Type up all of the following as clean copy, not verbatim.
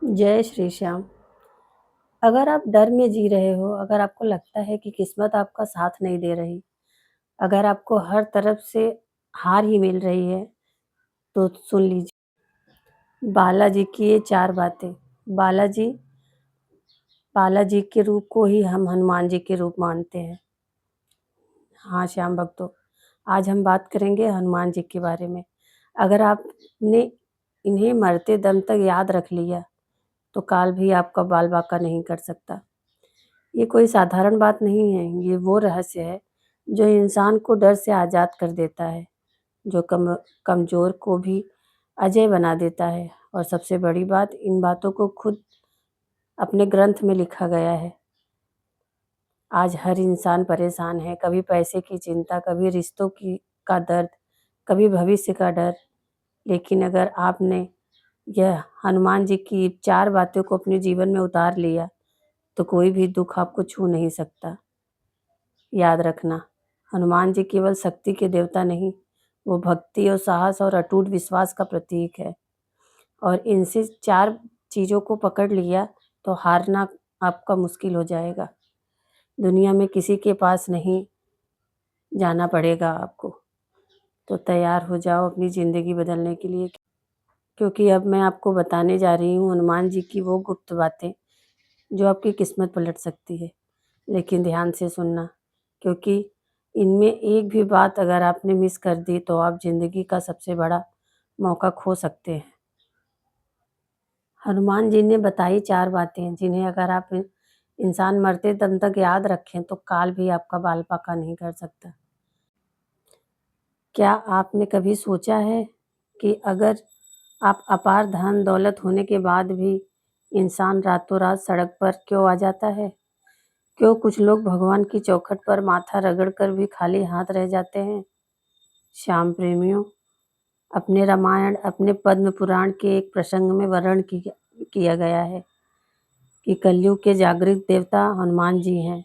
जय श्री श्याम। अगर आप डर में जी रहे हो, अगर आपको लगता है कि किस्मत आपका साथ नहीं दे रही, अगर आपको हर तरफ से हार ही मिल रही है, तो सुन लीजिए बालाजी की ये 4 बातें। बालाजी बालाजी के रूप को ही हम हनुमान जी के रूप मानते हैं। हाँ, श्याम भक्तों, आज हम बात करेंगे हनुमान जी के बारे में। अगर आपने इन्हें मरते दम तक याद रख लिया, तो काल भी आपका बाल बांका नहीं कर सकता। ये कोई साधारण बात नहीं है, ये वो रहस्य है जो इंसान को डर से आज़ाद कर देता है, जो कमज़ोर को भी अजय बना देता है। और सबसे बड़ी बात, इन बातों को खुद अपने ग्रंथ में लिखा गया है। आज हर इंसान परेशान है, कभी पैसे की चिंता, कभी रिश्तों की का दर्द, कभी भविष्य का डर। लेकिन अगर आपने यह हनुमान जी की 4 बातों को अपने जीवन में उतार लिया, तो कोई भी दुख आपको छू नहीं सकता। याद रखना, हनुमान जी केवल शक्ति के देवता नहीं, वो भक्ति और साहस और अटूट विश्वास का प्रतीक है। और इनसे 4 चीज़ों को पकड़ लिया तो हारना आपका मुश्किल हो जाएगा। दुनिया में किसी के पास नहीं जाना पड़ेगा आपको। तो तैयार हो जाओ अपनी ज़िंदगी बदलने के लिए, क्योंकि अब मैं आपको बताने जा रही हूँ हनुमान जी की वो गुप्त बातें जो आपकी किस्मत पलट सकती है। लेकिन ध्यान से सुनना, क्योंकि इनमें एक भी बात अगर आपने मिस कर दी, तो आप ज़िंदगी का सबसे बड़ा मौका खो सकते हैं। हनुमान जी ने बताई 4 बातें, जिन्हें अगर आप इंसान मरते दम तक याद रखें, तो काल भी आपका बाल बांका नहीं कर सकता। क्या आपने कभी सोचा है कि अगर आप अपार धन दौलत होने के बाद भी इंसान रातों रात सड़क पर क्यों आ जाता है? क्यों कुछ लोग भगवान की चौखट पर माथा रगड़कर भी खाली हाथ रह जाते हैं? श्याम प्रेमियों, अपने रामायण, अपने पद्म पुराण के एक प्रसंग में वर्णन किया गया है कि कलयुग के जागृत देवता हनुमान जी हैं,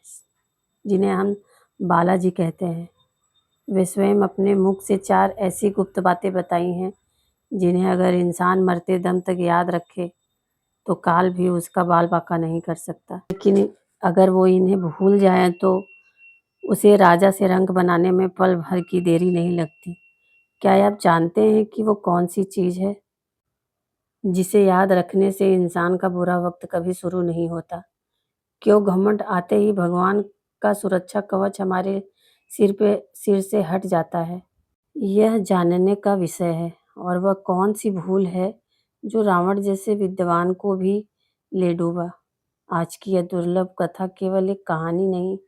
जिन्हें हम बालाजी कहते हैं। वे स्वयं अपने मुख से 4 ऐसी गुप्त बातें बताई हैं, जिन्हें अगर इंसान मरते दम तक याद रखे, तो काल भी उसका बाल बांका नहीं कर सकता। लेकिन अगर वो इन्हें भूल जाए, तो उसे राजा से रंक बनाने में पल भर की देरी नहीं लगती। क्या आप जानते हैं कि वो कौन सी चीज़ है जिसे याद रखने से इंसान का बुरा वक्त कभी शुरू नहीं होता? क्यों घमंड आते ही भगवान का सुरक्षा कवच हमारे सिर से हट जाता है? यह जानने का विषय है। और वह कौन सी भूल है जो रावण जैसे विद्वान को भी ले डूबा? आज की यह दुर्लभ कथा केवल एक कहानी नहीं,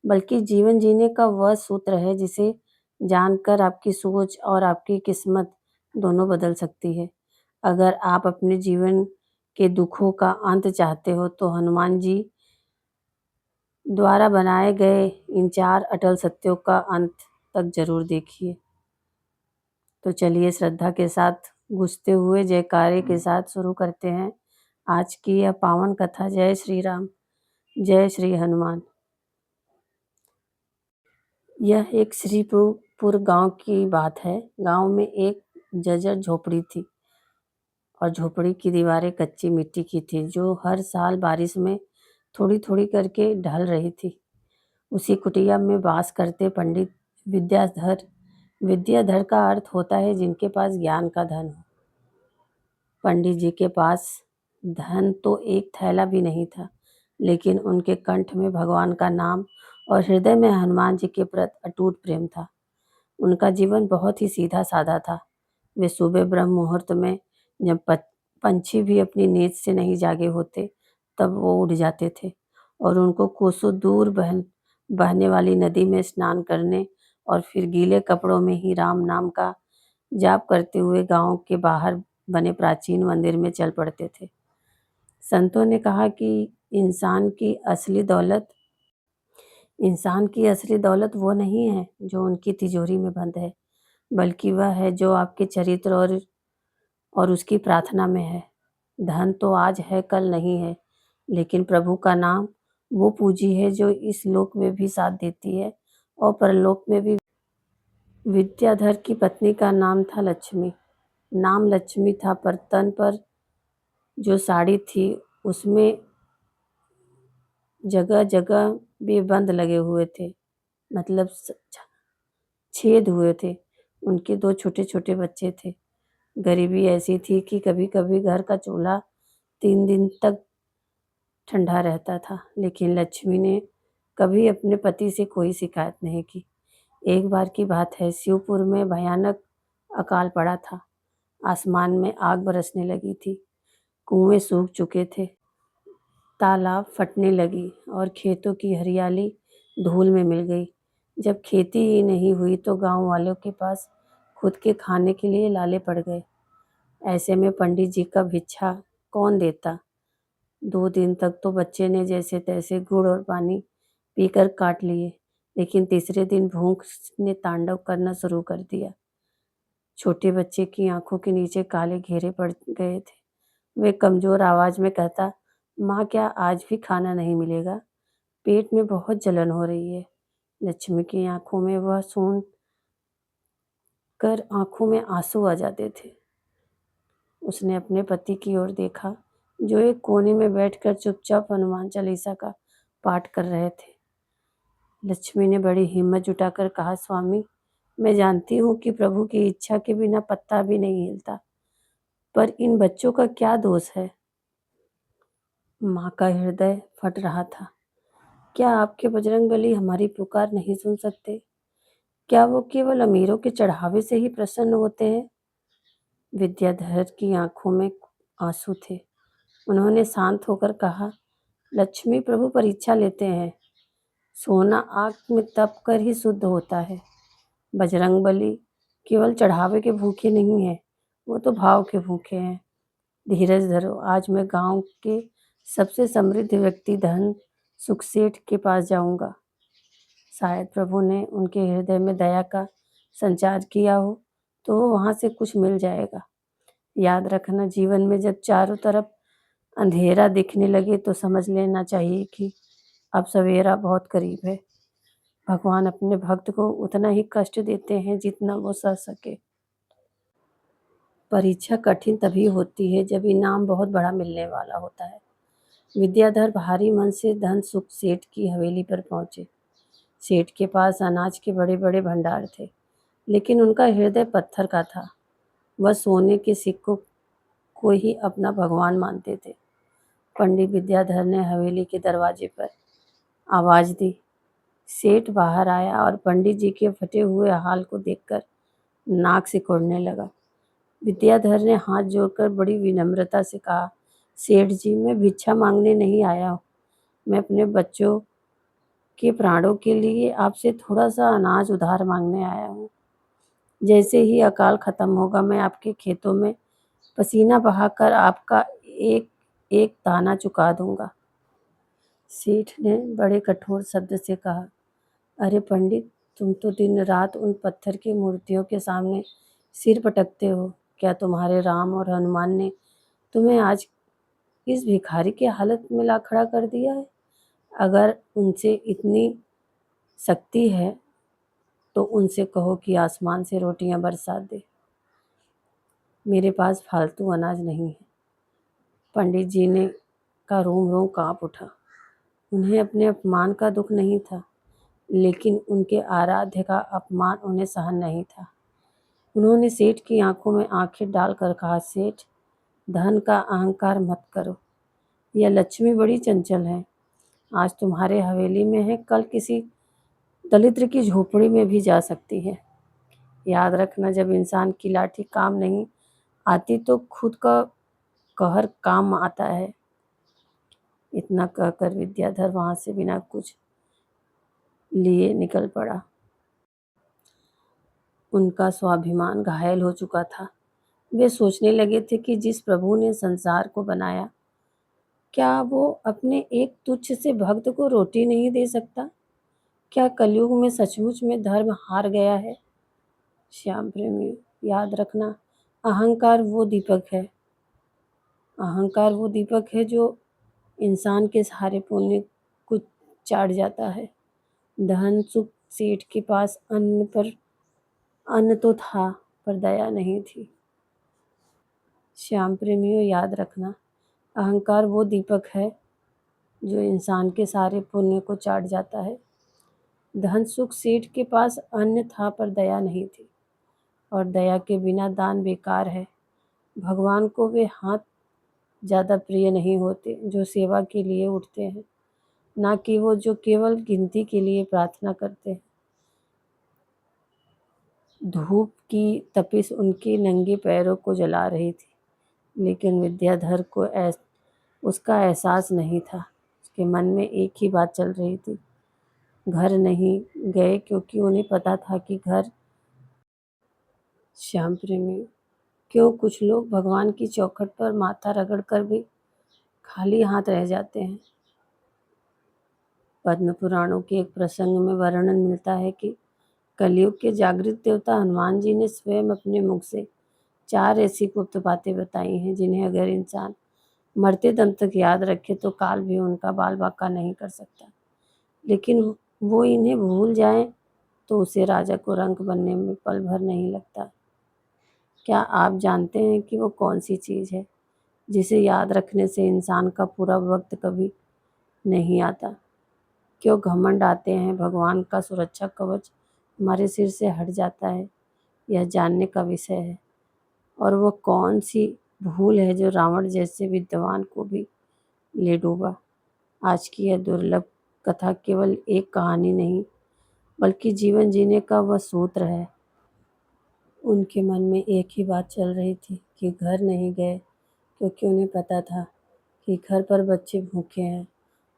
बल्कि जीवन जीने का वह सूत्र है, जिसे जानकर आपकी सोच और आपकी किस्मत दोनों बदल सकती है। अगर आप अपने जीवन के दुखों का अंत चाहते हो, तो हनुमान जी द्वारा बनाए गए इन 4 अटल सत्यों का अंत तक जरूर देखिए। तो चलिए श्रद्धा के साथ, गूंजते हुए जयकारे के साथ शुरू करते हैं आज की यह पावन कथा। जय श्री राम, जय श्री हनुमान। यह एक श्रीपुर गांव की बात है। गांव में एक जर्जर झोपड़ी थी, और झोपड़ी की दीवारें कच्ची मिट्टी की थी, जो हर साल बारिश में थोड़ी थोड़ी करके ढल रही थी। उसी कुटिया में वास करते पंडित विद्याधर। विद्याधर का अर्थ होता है जिनके पास ज्ञान का धन हो। पंडित जी के पास धन तो एक थैला भी नहीं था, लेकिन उनके कंठ में भगवान का नाम और हृदय में हनुमान जी के प्रति अटूट प्रेम था। उनका जीवन बहुत ही सीधा साधा था। वे सुबह ब्रह्म मुहूर्त में, जब पंछी भी अपनी नींद से नहीं जागे होते, तब वो उठ जाते थे और उनको कोसों दूर बहने वाली नदी में स्नान करने, और फिर गीले कपड़ों में ही राम नाम का जाप करते हुए गांव के बाहर बने प्राचीन मंदिर में चल पड़ते थे। संतों ने कहा कि इंसान की असली दौलत वो नहीं है जो उनकी तिजोरी में बंद है, बल्कि वह है जो आपके चरित्र और उसकी प्रार्थना में है। धन तो आज है, कल नहीं है, लेकिन प्रभु का नाम वो पूंजी है जो इस लोक में भी साथ देती है और परलोक में भी। विद्याधर की पत्नी का नाम था लक्ष्मी। नाम लक्ष्मी था, पर तन पर जो साड़ी थी उसमें जगह-जगह बेबंद लगे हुए थे, मतलब छेद हुए थे। उनके 2 छोटे-छोटे बच्चे थे। गरीबी ऐसी थी कि कभी-कभी घर का चूल्हा 3 दिन तक ठंडा रहता था, लेकिन लक्ष्मी ने कभी अपने पति से कोई शिकायत नहीं की। एक बार की बात है, शिवपुर में भयानक अकाल पड़ा था। आसमान में आग बरसने लगी थी, कुएं सूख चुके थे, तालाब फटने लगी और खेतों की हरियाली धूल में मिल गई। जब खेती ही नहीं हुई तो गांव वालों के पास खुद के खाने के लिए लाले पड़ गए। ऐसे में पंडित जी का भिक्षा कौन देता? 2 दिन तक तो बच्चे ने जैसे तैसे गुड़ और पानी पीकर काट लिए, लेकिन तीसरे दिन भूख ने तांडव करना शुरू कर दिया। छोटे बच्चे की आंखों के नीचे काले घेरे पड़ गए थे। वे कमजोर आवाज में कहता, माँ क्या आज भी खाना नहीं मिलेगा? पेट में बहुत जलन हो रही है। लक्ष्मी की आंखों में वह सुन कर आंखों में आंसू आ जाते थे। उसने अपने पति की ओर देखा, जो एक कोने में बैठकर चुपचाप हनुमान चालीसा का पाठ कर रहे थे। लक्ष्मी ने बड़ी हिम्मत जुटाकर कहा, स्वामी, मैं जानती हूँ कि प्रभु की इच्छा के बिना पत्ता भी नहीं हिलता, पर इन बच्चों का क्या दोष है? माँ का हृदय फट रहा था। क्या आपके बजरंगबली हमारी पुकार नहीं सुन सकते? क्या वो केवल अमीरों के चढ़ावे से ही प्रसन्न होते हैं? विद्याधर की आंखों में आंसू थे। उन्होंने शांत होकर कहा, लक्ष्मी प्रभु परीक्षा लेते हैं। सोना आग में तप कर ही शुद्ध होता है। बजरंगबली केवल चढ़ावे के भूखे नहीं हैं, वो तो भाव के भूखे हैं। धीरज धरो, आज मैं गांव के सबसे समृद्ध व्यक्ति धन सुखसेठ के पास जाऊंगा। शायद प्रभु ने उनके हृदय में दया का संचार किया हो, तो वहां से कुछ मिल जाएगा। याद रखना, जीवन में जब चारों तरफ अंधेरा दिखने लगे तो समझ लेना चाहिए कि अब सवेरा बहुत करीब है। भगवान अपने भक्त को उतना ही कष्ट देते हैं जितना वो सह सके। परीक्षा कठिन तभी होती है जब इनाम बहुत बड़ा मिलने वाला होता है। विद्याधर भारी मन से धन सुख सेठ की हवेली पर पहुंचे। सेठ के पास अनाज के बड़े बड़े भंडार थे, लेकिन उनका हृदय पत्थर का था। वह सोने के सिक्कों को ही अपना भगवान मानते थे। पंडित विद्याधर ने हवेली के दरवाजे पर आवाज दी। सेठ बाहर आया और पंडित जी के फटे हुए हाल को देखकर नाक सिकोड़ने लगा। विद्याधर ने हाथ जोड़कर बड़ी विनम्रता से कहा, सेठ जी, मैं भिक्षा मांगने नहीं आया हूँ। मैं अपने बच्चों के प्राणों के लिए आपसे थोड़ा सा अनाज उधार मांगने आया हूँ। जैसे ही अकाल खत्म होगा, मैं आपके खेतों में पसीना बहाकर आपका एक एक दाना चुका दूंगा। सेठ ने बड़े कठोर शब्द से कहा, अरे पंडित, तुम तो दिन रात उन पत्थर की मूर्तियों के सामने सिर पटकते हो। क्या तुम्हारे राम और हनुमान ने तुम्हें आज इस भिखारी की हालत में ला खड़ा कर दिया है? अगर उनसे इतनी शक्ति है तो उनसे कहो कि आसमान से रोटियां बरसा दे। मेरे पास फालतू अनाज नहीं है। पंडित जी ने का रोम रोम कांप उठा। उन्हें अपने अपमान का दुख नहीं था, लेकिन उनके आराध्य का अपमान उन्हें सहन नहीं था। उन्होंने सेठ की आंखों में आंखें डालकर कहा, सेठ, धन का अहंकार मत करो। यह लक्ष्मी बड़ी चंचल है। आज तुम्हारे हवेली में है, कल किसी दलिद्र की झोपड़ी में भी जा सकती है। याद रखना, जब इंसान की लाठी काम नहीं आती तो खुद का कहर काम आता है। इतना कहकर विद्याधर वहां से बिना कुछ लिए निकल पड़ा। उनका स्वाभिमान घायल हो चुका था। वे सोचने लगे थे कि जिस प्रभु ने संसार को बनाया, क्या वो अपने एक तुच्छ से भक्त को रोटी नहीं दे सकता? क्या कलयुग में सचमुच में धर्म हार गया है? श्याम प्रेमी, याद रखना, अहंकार वो दीपक है अहंकार वो दीपक है जो इंसान के सारे पुण्य को चाट जाता है। धन सुख सेठ के पास अन्न तो था, पर दया नहीं थी। श्याम प्रेमियों, याद रखना, अहंकार वो दीपक है जो इंसान के सारे पुण्य को चाट जाता है। धन सुख सेठ के पास अन्न था पर दया नहीं थी, और दया के बिना दान बेकार है। भगवान को वे हाथ ज़्यादा प्रिय नहीं होते जो सेवा के लिए उठते हैं, ना कि वो जो केवल गिनती के लिए प्रार्थना करते हैं। धूप की तपिश उनके नंगे पैरों को जला रही थी, लेकिन विद्याधर को उसका एहसास नहीं था। उसके मन में एक ही बात चल रही थी। घर नहीं गए क्योंकि उन्हें पता था कि घर श्याम प्रेमी। क्यों कुछ लोग भगवान की चौखट पर माथा रगड़ कर भी खाली हाथ रह जाते हैं। पद्म पुराणों के एक प्रसंग में वर्णन मिलता है कि कलयुग के जागृत देवता हनुमान जी ने स्वयं अपने मुख से 4 ऐसी गुप्त बातें बताई हैं जिन्हें अगर इंसान मरते दम तक याद रखे तो काल भी उनका बाल बांका नहीं कर सकता। लेकिन वो इन्हें भूल जाए तो उसे राजा को रंक बनने में पल भर नहीं लगता। क्या आप जानते हैं कि वो कौन सी चीज़ है जिसे याद रखने से इंसान का पूरा वक्त कभी नहीं आता? क्यों घमंड आते हैं भगवान का सुरक्षा कवच हमारे सिर से हट जाता है, यह जानने का विषय है। और वो कौन सी भूल है जो रावण जैसे विद्वान को भी ले डूबा? आज की यह दुर्लभ कथा केवल एक कहानी नहीं, बल्कि जीवन जीने का वह सूत्र है। उनके मन में एक ही बात चल रही थी कि घर नहीं गए क्योंकि उन्हें पता था कि घर पर बच्चे भूखे हैं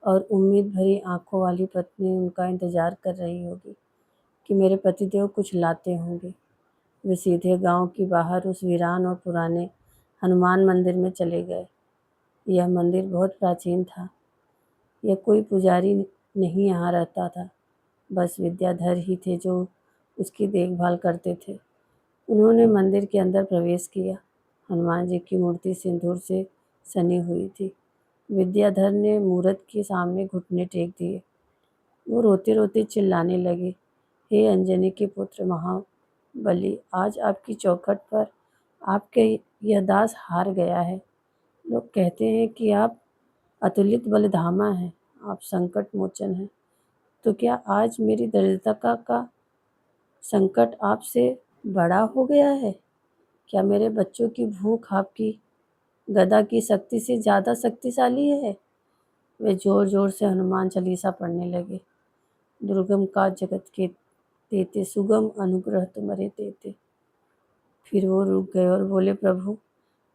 और उम्मीद भरी आंखों वाली पत्नी उनका इंतजार कर रही होगी कि मेरे पतिदेव कुछ लाते होंगे। वे सीधे गांव की बाहर उस वीरान और पुराने हनुमान मंदिर में चले गए। यह मंदिर बहुत प्राचीन था। यह कोई पुजारी नहीं यहाँ रहता था, बस विद्याधर ही थे जो उसकी देखभाल करते थे। उन्होंने मंदिर के अंदर प्रवेश किया। हनुमान जी की मूर्ति सिंदूर से सनी हुई थी। विद्याधर ने मूरत के सामने घुटने टेक दिए। वो रोते रोते चिल्लाने लगे, हे अंजनी के पुत्र महाबली, आज आपकी चौखट पर आपके यह दास हार गया है। लोग कहते हैं कि आप अतुलित बलधामा हैं, आप संकट मोचन हैं। तो क्या आज मेरी दरिद्रता का संकट आपसे बड़ा हो गया है? क्या मेरे बच्चों की भूख आपकी गदा की शक्ति से ज़्यादा शक्तिशाली है? वे जोर जोर से हनुमान चालीसा पढ़ने लगे। दुर्गम का जगत के देते, सुगम अनुग्रह तुम्हारे देते। फिर वो रुक गए और बोले, प्रभु,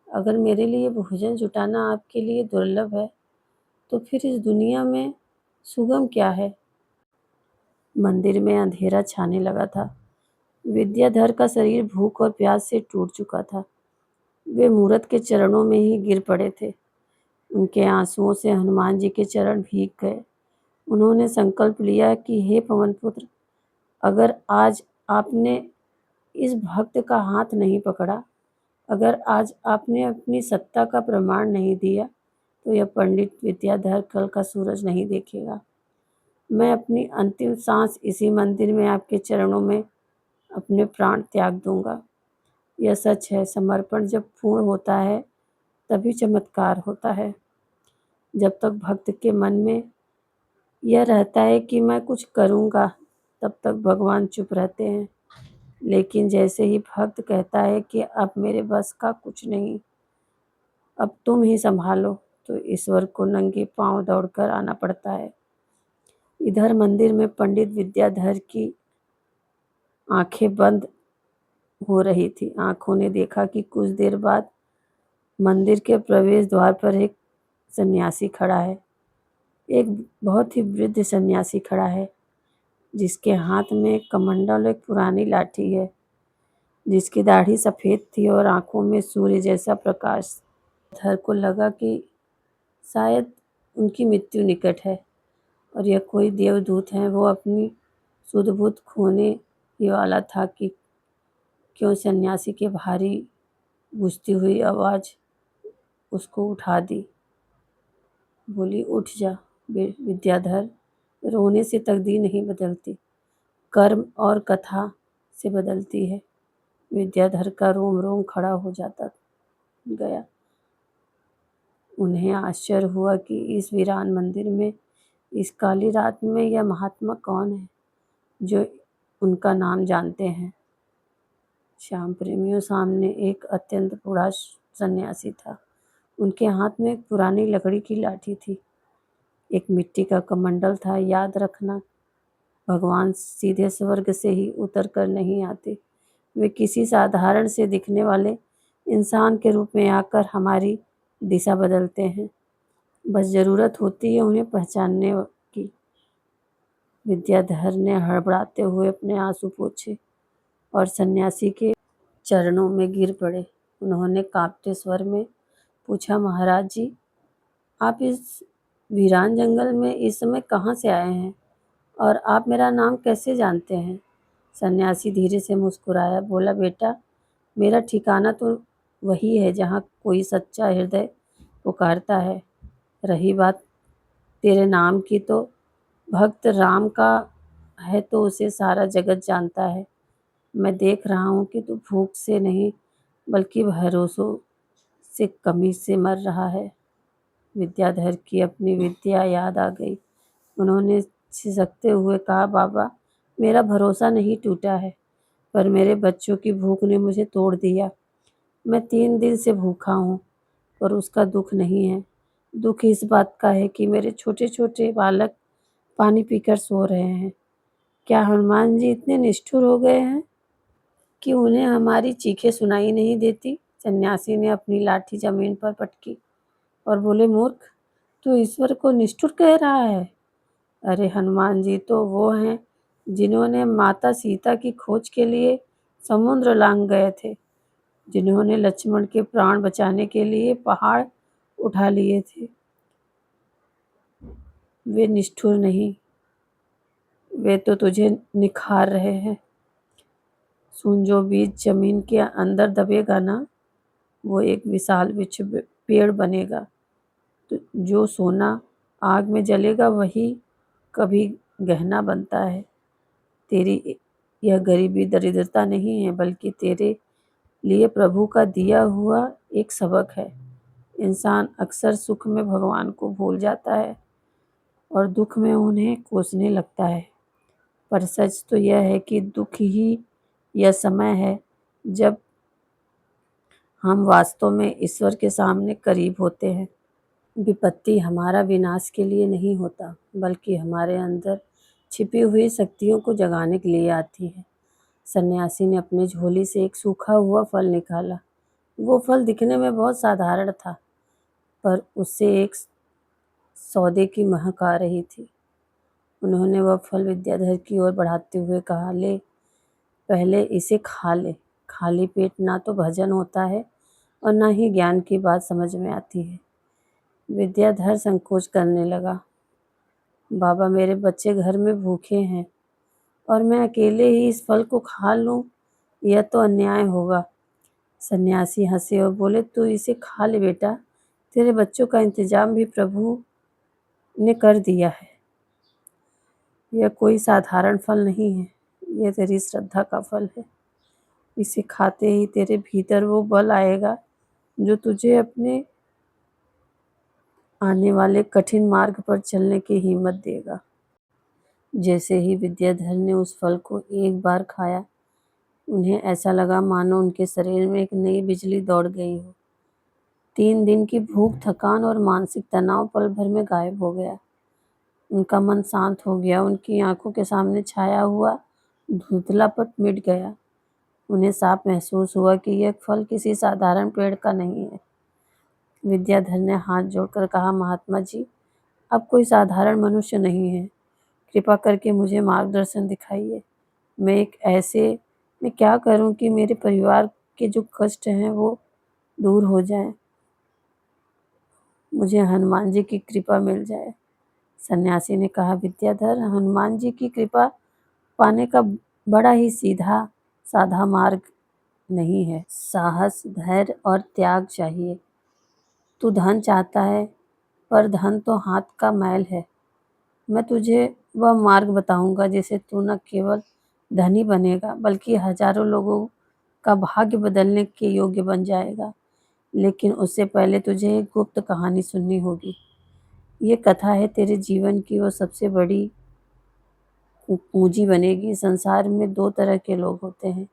अगर मेरे लिए भोजन जुटाना आपके लिए दुर्लभ है तो फिर इस दुनिया में सुगम क्या है? मंदिर में अंधेरा छाने लगा था। विद्याधर का शरीर भूख और प्यास से टूट चुका था। वे मूरत के चरणों में ही गिर पड़े थे। उनके आंसुओं से हनुमान जी के चरण भीग गए। उन्होंने संकल्प लिया कि हे पवन पुत्र, अगर आज आपने इस भक्त का हाथ नहीं पकड़ा, अगर आज आपने अपनी सत्ता का प्रमाण नहीं दिया, तो यह पंडित विद्याधर कल का सूरज नहीं देखेगा। मैं अपनी अंतिम सांस इसी मंदिर में आपके चरणों में अपने प्राण त्याग दूंगा। यह सच है, समर्पण जब पूर्ण होता है तभी चमत्कार होता है। जब तक भक्त के मन में यह रहता है कि मैं कुछ करूंगा, तब तक भगवान चुप रहते हैं। लेकिन जैसे ही भक्त कहता है कि अब मेरे बस का कुछ नहीं, अब तुम ही संभालो, तो ईश्वर को नंगे पांव दौड़कर आना पड़ता है। इधर मंदिर में पंडित विद्याधर की आंखें बंद हो रही थी। आंखों ने देखा कि कुछ देर बाद मंदिर के प्रवेश द्वार पर एक सन्यासी खड़ा है। एक बहुत ही वृद्ध सन्यासी खड़ा है, जिसके हाथ में कमंडल, एक पुरानी लाठी है, जिसकी दाढ़ी सफ़ेद थी और आंखों में सूर्य जैसा प्रकाश। धर को लगा कि शायद उनकी मृत्यु निकट है और यह कोई देवदूत है। वो अपनी सुध बुध खोने ही वाला था कि क्यों सन्यासी के भारी गूंजती हुई आवाज़ उसको उठा दी। बोली, उठ जा विद्याधर, रोने से तकदीर नहीं बदलती, कर्म और कथा से बदलती है। विद्याधर का रोम रोम खड़ा हो जाता गया। उन्हें आश्चर्य हुआ कि इस वीरान मंदिर में इस काली रात में यह महात्मा कौन है जो उनका नाम जानते हैं। श्याम प्रेमियों, सामने एक अत्यंत बूढ़ा सन्यासी था। उनके हाथ में एक पुरानी लकड़ी की लाठी थी, एक मिट्टी का कमंडल था। याद रखना, भगवान सीधे स्वर्ग से ही उतर कर नहीं आते। वे किसी साधारण से दिखने वाले इंसान के रूप में आकर हमारी दिशा बदलते हैं। बस ज़रूरत होती है उन्हें पहचानने की। विद्याधर ने हड़बड़ाते हुए अपने आंसू पोंछे और सन्यासी के चरणों में गिर पड़े। उन्होंने कांपते स्वर में पूछा, महाराज जी, आप इस वीरान जंगल में इस समय कहाँ से आए हैं और आप मेरा नाम कैसे जानते हैं? सन्यासी धीरे से मुस्कुराया, बोला, बेटा, मेरा ठिकाना तो वही है जहाँ कोई सच्चा हृदय पुकारता है। रही बात तेरे नाम की, तो भक्त राम का है तो उसे सारा जगत जानता है। मैं देख रहा हूँ कि तू भूख से नहीं बल्कि भरोसों से कमी से मर रहा है। विद्याधर की अपनी विद्या याद आ गई। उन्होंने सिसकते हुए कहा, बाबा, मेरा भरोसा नहीं टूटा है, पर मेरे बच्चों की भूख ने मुझे तोड़ दिया। मैं 3 दिन से भूखा हूँ, पर उसका दुख नहीं है। दुख इस बात का है कि मेरे छोटे छोटे बालक पानी पीकर सो रहे हैं। क्या हनुमान जी इतने निष्ठुर हो गए हैं कि उन्हें हमारी चीखें सुनाई नहीं देती? सन्यासी ने अपनी लाठी जमीन पर पटकी और बोले, मूर्ख, तू ईश्वर को निष्ठुर कह रहा है? अरे हनुमान जी तो वो हैं जिन्होंने माता सीता की खोज के लिए समुद्र लांघ गए थे, जिन्होंने लक्ष्मण के प्राण बचाने के लिए पहाड़ उठा लिए थे। वे निष्ठुर नहीं, वे तो तुझे निखार रहे हैं। सुन, जो बीज जमीन के अंदर दबेगा ना, वो एक विशाल वृक्ष पेड़ बनेगा। तो जो सोना आग में जलेगा वही कभी गहना बनता है। तेरी यह गरीबी दरिद्रता नहीं है, बल्कि तेरे लिए प्रभु का दिया हुआ एक सबक है। इंसान अक्सर सुख में भगवान को भूल जाता है और दुख में उन्हें कोसने लगता है। पर सच तो यह है कि दुख ही यह समय है जब हम वास्तव में ईश्वर के सामने करीब होते हैं। विपत्ति हमारा विनाश के लिए नहीं होता, बल्कि हमारे अंदर छिपी हुई शक्तियों को जगाने के लिए आती है। सन्यासी ने अपनी झोली से एक सूखा हुआ फल निकाला। वो फल दिखने में बहुत साधारण था, पर उससे एक सौदे की महक आ रही थी। उन्होंने वह फल विद्याधर की ओर बढ़ाते हुए कहा, ले, पहले इसे खा ले। खाली पेट ना तो भजन होता है और ना ही ज्ञान की बात समझ में आती है। विद्याधर संकोच करने लगा। बाबा, मेरे बच्चे घर में भूखे हैं और मैं अकेले ही इस फल को खा लूं, यह तो अन्याय होगा। सन्यासी हंसे और बोले, तू इसे खा ले बेटा, तेरे बच्चों का इंतजाम भी प्रभु ने कर दिया है। यह कोई साधारण फल नहीं है, यह तेरी श्रद्धा का फल है। इसे खाते ही तेरे भीतर वो बल आएगा जो तुझे अपने आने वाले कठिन मार्ग पर चलने की हिम्मत देगा। जैसे ही विद्याधर ने उस फल को एक बार खाया, उन्हें ऐसा लगा मानो उनके शरीर में एक नई बिजली दौड़ गई हो। 3 दिन की भूख, थकान और मानसिक तनाव पल भर में गायब हो गया। उनका मन शांत हो गया। उनकी आंखों के सामने छाया हुआ धुंधलापन मिट गया। उन्हें साफ महसूस हुआ कि यह फल किसी साधारण पेड़ का नहीं है। विद्याधर ने हाथ जोड़कर कहा, महात्मा जी, आप कोई साधारण मनुष्य नहीं है। कृपा करके मुझे मार्गदर्शन दिखाइए। मैं एक ऐसे मैं क्या करूं कि मेरे परिवार के जो कष्ट हैं वो दूर हो जाएं, मुझे हनुमान जी की कृपा मिल जाए। सन्यासी ने कहा, विद्याधर, हनुमान जी की कृपा पाने का बड़ा ही सीधा साधा मार्ग नहीं है। साहस, धैर्य और त्याग चाहिए। तू धन चाहता है, पर धन तो हाथ का मैल है। मैं तुझे वह मार्ग बताऊंगा जिसे तू न केवल धनी बनेगा, बल्कि हजारों लोगों का भाग्य बदलने के योग्य बन जाएगा। लेकिन उससे पहले तुझे एक गुप्त कहानी सुननी होगी। ये कथा है तेरे जीवन की वो सबसे बड़ी पूंजी बनेगी। संसार में दो तरह के लोग होते हैं,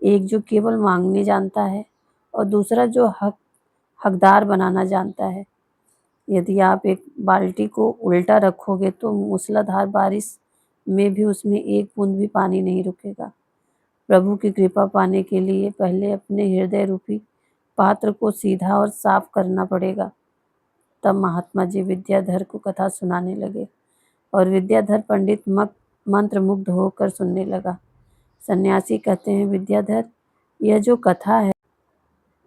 एक जो केवल मांगने जानता है और दूसरा जो हकदार बनाना जानता है। यदि आप एक बाल्टी को उल्टा रखोगे तो मूसलाधार बारिश में भी उसमें एक बूंद भी पानी नहीं रुकेगा। प्रभु की कृपा पाने के लिए पहले अपने हृदय रूपी पात्र को सीधा और साफ करना पड़ेगा। तब महात्मा जी विद्याधर को कथा सुनाने लगे और विद्याधर पंडित मंत्रमुग्ध होकर सुनने लगा। सन्यासी कहते हैं, विद्याधर, यह जो कथा है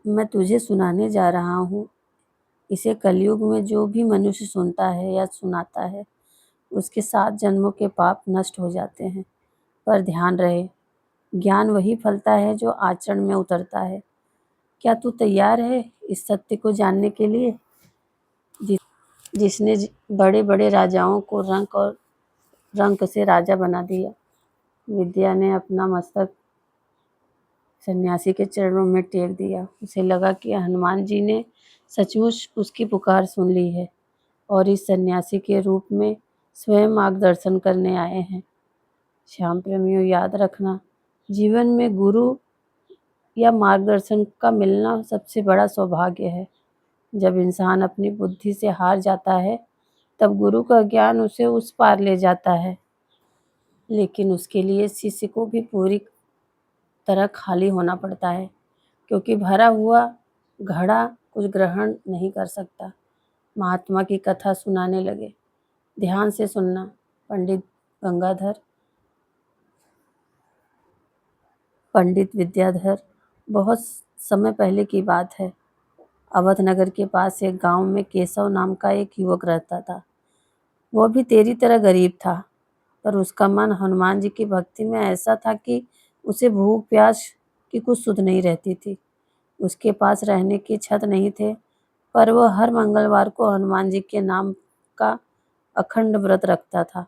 मैं तुझे सुनाने जा रहा हूँ, इसे कलयुग में जो भी मनुष्य सुनता है या सुनाता है उसके 7 जन्मों के पाप नष्ट हो जाते हैं। पर ध्यान रहे, ज्ञान वही फलता है जो आचरण में उतरता है। क्या तू तैयार है इस सत्य को जानने के लिए जिसने बड़े बड़े राजाओं को रंक से राजा बना दिया। विद्या ने अपना मस्तक सन्यासी के चरणों में टेक दिया। उसे लगा कि हनुमान जी ने सचमुच उसकी पुकार सुन ली है और इस सन्यासी के रूप में स्वयं मार्गदर्शन करने आए हैं। श्याम प्रेमियों, याद रखना, जीवन में गुरु या मार्गदर्शन का मिलना सबसे बड़ा सौभाग्य है। जब इंसान अपनी बुद्धि से हार जाता है तब गुरु का ज्ञान उसे उस पार ले जाता है, लेकिन उसके लिए शिष्य को भी पूरी तरह खाली होना पड़ता है, क्योंकि भरा हुआ घड़ा कुछ ग्रहण नहीं कर सकता। महात्मा की कथा सुनाने लगे। ध्यान से सुनना। पंडित गंगाधर, पंडित विद्याधर, बहुत समय पहले की बात है। अवध नगर के पास एक गांव में केशव नाम का एक युवक रहता था। वह भी तेरी तरह गरीब था, पर उसका मन हनुमान जी की भक्ति में ऐसा था कि उसे भूख प्यास की कुछ सुध नहीं रहती थी। उसके पास रहने की छत नहीं थे, पर वह हर मंगलवार को हनुमान जी के नाम का अखंड व्रत रखता था।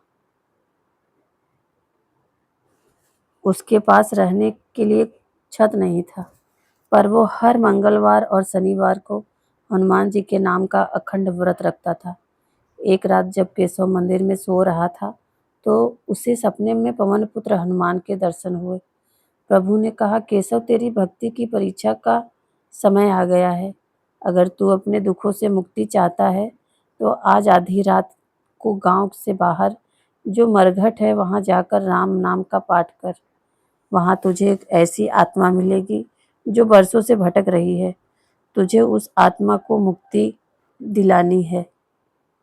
उसके पास रहने के लिए छत नहीं था, पर वो हर मंगलवार और शनिवार को हनुमान जी के नाम का अखंड व्रत रखता था। एक रात जब केशव मंदिर में सो रहा था तो उसे सपने में पवन पुत्र हनुमान के दर्शन हुए। प्रभु ने कहा, केशव, तेरी भक्ति की परीक्षा का समय आ गया है। अगर तू अपने दुखों से मुक्ति चाहता है तो आज आधी रात को गांव से बाहर जो मरघट है वहां जाकर राम नाम का पाठ कर। वहां तुझे एक ऐसी आत्मा मिलेगी जो बरसों से भटक रही है। तुझे उस आत्मा को मुक्ति दिलानी है।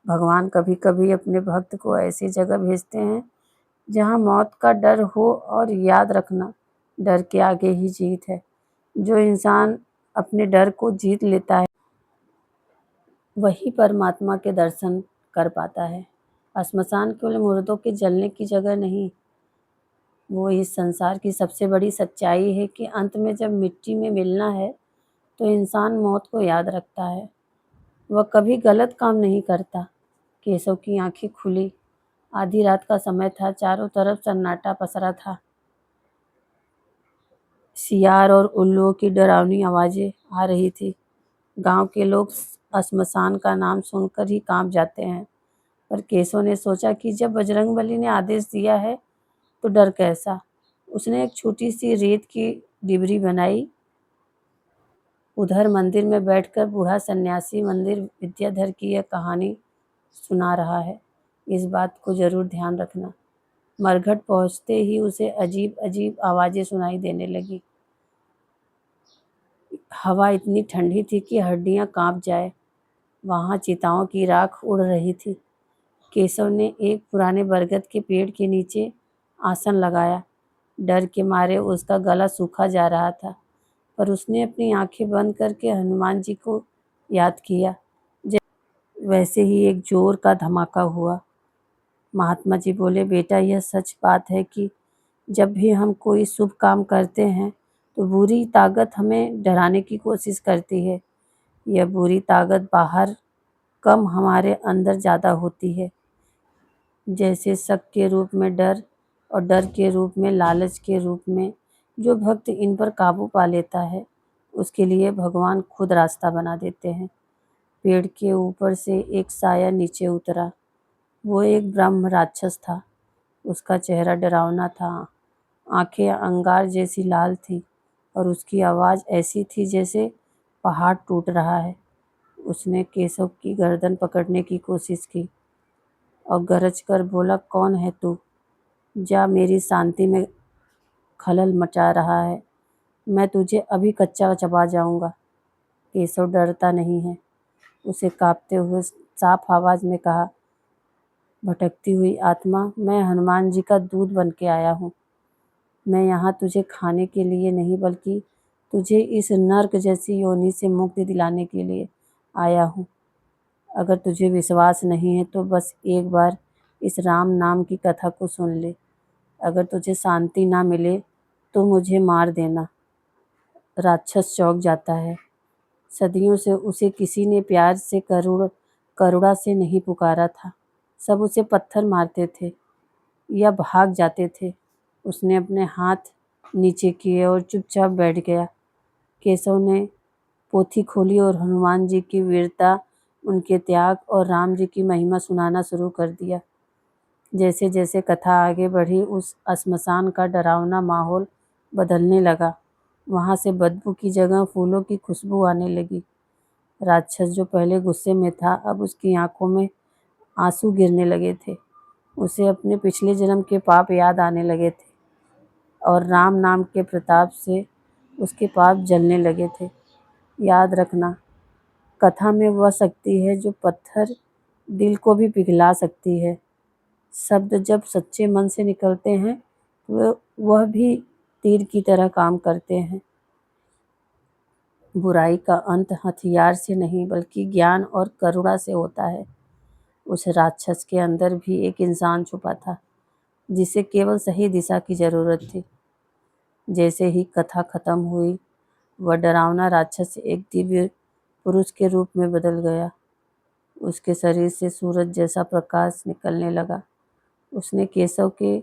भगवान कभी कभी अपने भक्त को ऐसी जगह भेजते हैं जहां मौत का डर हो, और याद रखना, डर के आगे ही जीत है। जो इंसान अपने डर को जीत लेता है वही परमात्मा के दर्शन कर पाता है। श्मशान केवल मुर्दों के जलने की जगह नहीं, वो इस संसार की सबसे बड़ी सच्चाई है कि अंत में जब मिट्टी में मिलना है तो इंसान मौत को याद रखता है। वह कभी गलत काम नहीं करता। केशव की आंखें खुली। आधी रात का समय था। चारों तरफ सन्नाटा पसरा था। सियार और उल्लुओं की डरावनी आवाजें आ रही थी। गांव के लोग श्मशान का नाम सुनकर ही कांप जाते हैं, पर केशव ने सोचा कि जब बजरंगबली ने आदेश दिया है तो डर कैसा। उसने एक छोटी सी रेत की डिबरी बनाई। उधर मंदिर में बैठकर बूढ़ा सन्यासी मंदिर विद्याधर की यह कहानी सुना रहा है। इस बात को जरूर ध्यान रखना। मरघट पहुंचते ही उसे अजीब अजीब आवाजें सुनाई देने लगी। हवा इतनी ठंडी थी कि हड्डियां कांप जाए। वहां चिताओं की राख उड़ रही थी। केशव ने एक पुराने बरगद के पेड़ के नीचे आसन लगाया। डर के मारे उसका गला सूखा जा रहा था, पर उसने अपनी आंखें बंद करके हनुमान जी को याद किया। वैसे ही एक जोर का धमाका हुआ। महात्मा जी बोले, बेटा, यह सच बात है कि जब भी हम कोई शुभ काम करते हैं तो बुरी ताकत हमें डराने की कोशिश करती है। यह बुरी ताकत बाहर कम, हमारे अंदर ज़्यादा होती है। जैसे शक के रूप में डर और डर के रूप में लालच के रूप में जो भक्त इन पर काबू पा लेता है उसके लिए भगवान खुद रास्ता बना देते हैं। पेड़ के ऊपर से एक साया नीचे उतरा। वो एक ब्रह्म राक्षस था। उसका चेहरा डरावना था, आंखें अंगार जैसी लाल थी और उसकी आवाज़ ऐसी थी जैसे पहाड़ टूट रहा है। उसने केशव की गर्दन पकड़ने की कोशिश की और गरज कर बोला, कौन है तू? जा, मेरी शांति में खलल मचा रहा है। मैं तुझे अभी कच्चा चबा जाऊंगा। केशव डरता नहीं है। उसे कांपते हुए साफ आवाज में कहा, भटकती हुई आत्मा, मैं हनुमान जी का दूत बन के आया हूँ। मैं यहाँ तुझे खाने के लिए नहीं बल्कि तुझे इस नर्क जैसी योनि से मुक्ति दिलाने के लिए आया हूँ। अगर तुझे विश्वास नहीं है तो बस एक बार इस राम नाम की कथा को सुन ले। अगर तुझे शांति ना मिले तो मुझे मार देना। राक्षस चौंक जाता है। सदियों से उसे किसी ने प्यार से करुणा से नहीं पुकारा था। सब उसे पत्थर मारते थे या भाग जाते थे। उसने अपने हाथ नीचे किए और चुपचाप बैठ गया। केशव ने पोथी खोली और हनुमान जी की वीरता, उनके त्याग और राम जी की महिमा सुनाना शुरू कर दिया। जैसे जैसे कथा आगे बढ़ी उस श्मशान का डरावना माहौल बदलने लगा। वहाँ से बदबू की जगह फूलों की खुशबू आने लगी। राक्षस जो पहले गुस्से में था अब उसकी आंखों में आंसू गिरने लगे थे। उसे अपने पिछले जन्म के पाप याद आने लगे थे और राम नाम के प्रताप से उसके पाप जलने लगे थे। याद रखना, कथा में वह शक्ति है जो पत्थर दिल को भी पिघला सकती है। शब्द जब सच्चे मन से निकलते हैं वह भी तीर की तरह काम करते हैं। बुराई का अंत हथियार से नहीं बल्कि ज्ञान और करुणा से होता है। उस राक्षस के अंदर भी एक इंसान छुपा था जिसे केवल सही दिशा की जरूरत थी। जैसे ही कथा खत्म हुई वह डरावना राक्षस एक दिव्य पुरुष के रूप में बदल गया। उसके शरीर से सूरज जैसा प्रकाश निकलने लगा। उसने केशव के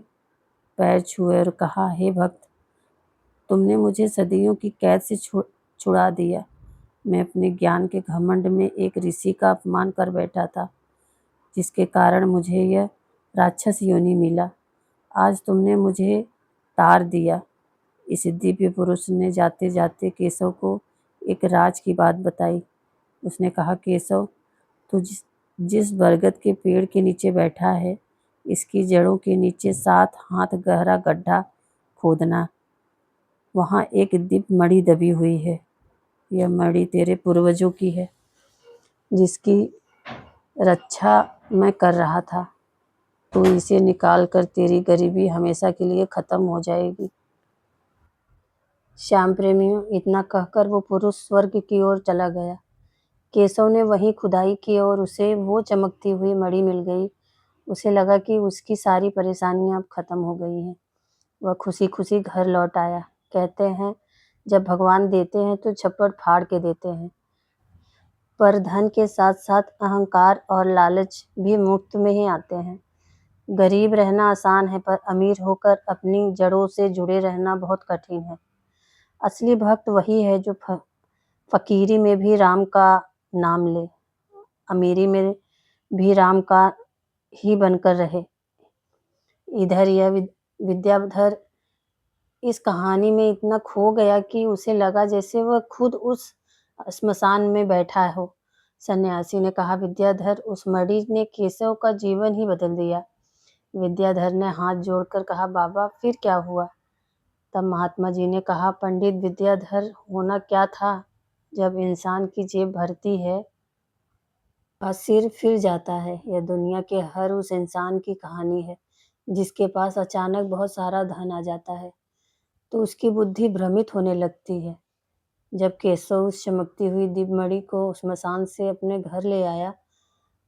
पैर छुए और कहा, हे भक्त, तुमने मुझे सदियों की कैद से छुड़ा दिया। मैं अपने ज्ञान के घमंड में एक ऋषि का अपमान कर बैठा था जिसके कारण मुझे यह राक्षस योनि मिला। आज तुमने मुझे तार दिया। इस दिव्य पुरुष ने जाते जाते केशव को एक राज की बात बताई। उसने कहा, केशव, तू जिस बरगद के पेड़ के नीचे बैठा है इसकी जड़ों के नीचे 7 हाथ गहरा गड्ढा खोदना। वहाँ एक दिव्य मणि दबी हुई है। यह मणि तेरे पूर्वजों की है जिसकी रक्षा मैं कर रहा था। तू इसे निकाल कर तेरी गरीबी हमेशा के लिए खत्म हो जाएगी। श्याम प्रेमियों, इतना कहकर वो पुरुष स्वर्ग की ओर चला गया। केशव ने वहीं खुदाई की और उसे वो चमकती हुई मणि मिल गई। उसे लगा कि उसकी सारी परेशानियां अब खत्म हो गई हैं। वह खुशी खुशी घर लौट आया। कहते हैं, जब भगवान देते हैं तो छप्पर फाड़ के देते हैं, पर धन के साथ साथ अहंकार और लालच भी मुफ्त में ही आते हैं। गरीब रहना आसान है पर अमीर होकर अपनी जड़ों से जुड़े रहना बहुत कठिन है। असली भक्त वही है जो फकीरी में भी राम का नाम ले, अमीरी में भी राम का ही बनकर रहे। इधर यह विद्याधर इस कहानी में इतना खो गया कि उसे लगा जैसे वह खुद उस श्मशान में बैठा हो। सन्यासी ने कहा, विद्याधर, उस मणि ने केशव का जीवन ही बदल दिया। विद्याधर ने हाथ जोड़कर कहा, बाबा, फिर क्या हुआ? तब महात्मा जी ने कहा, पंडित विद्याधर, होना क्या था, जब इंसान की जेब भरती है का सिर फिर जाता है। यह दुनिया के हर उस इंसान की कहानी है जिसके पास अचानक बहुत सारा धन आ जाता है तो उसकी बुद्धि भ्रमित होने लगती है। जब केशव उस चमकती हुई दिव्यमणि को श्मशान से अपने घर ले आया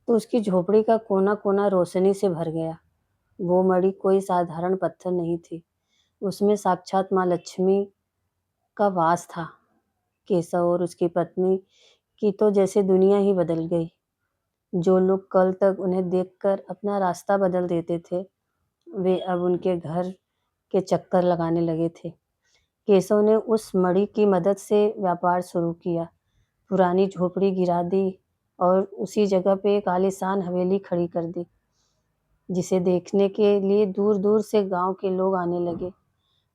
तो उसकी झोपड़ी का कोना कोना रोशनी से भर गया। वो मणि कोई साधारण पत्थर नहीं थी, उसमें साक्षात माँ लक्ष्मी का वास था। केशव और उसकी पत्नी की तो जैसे दुनिया ही बदल गई। जो लोग कल तक उन्हें देखकर अपना रास्ता बदल देते थे वे अब उनके घर के चक्कर लगाने लगे थे। केशव ने उस मणि की मदद से व्यापार शुरू किया, पुरानी झोपड़ी गिरा दी और उसी जगह पे एक आलीशान हवेली खड़ी कर दी, जिसे देखने के लिए दूर-दूर से गांव के लोग आने लगे।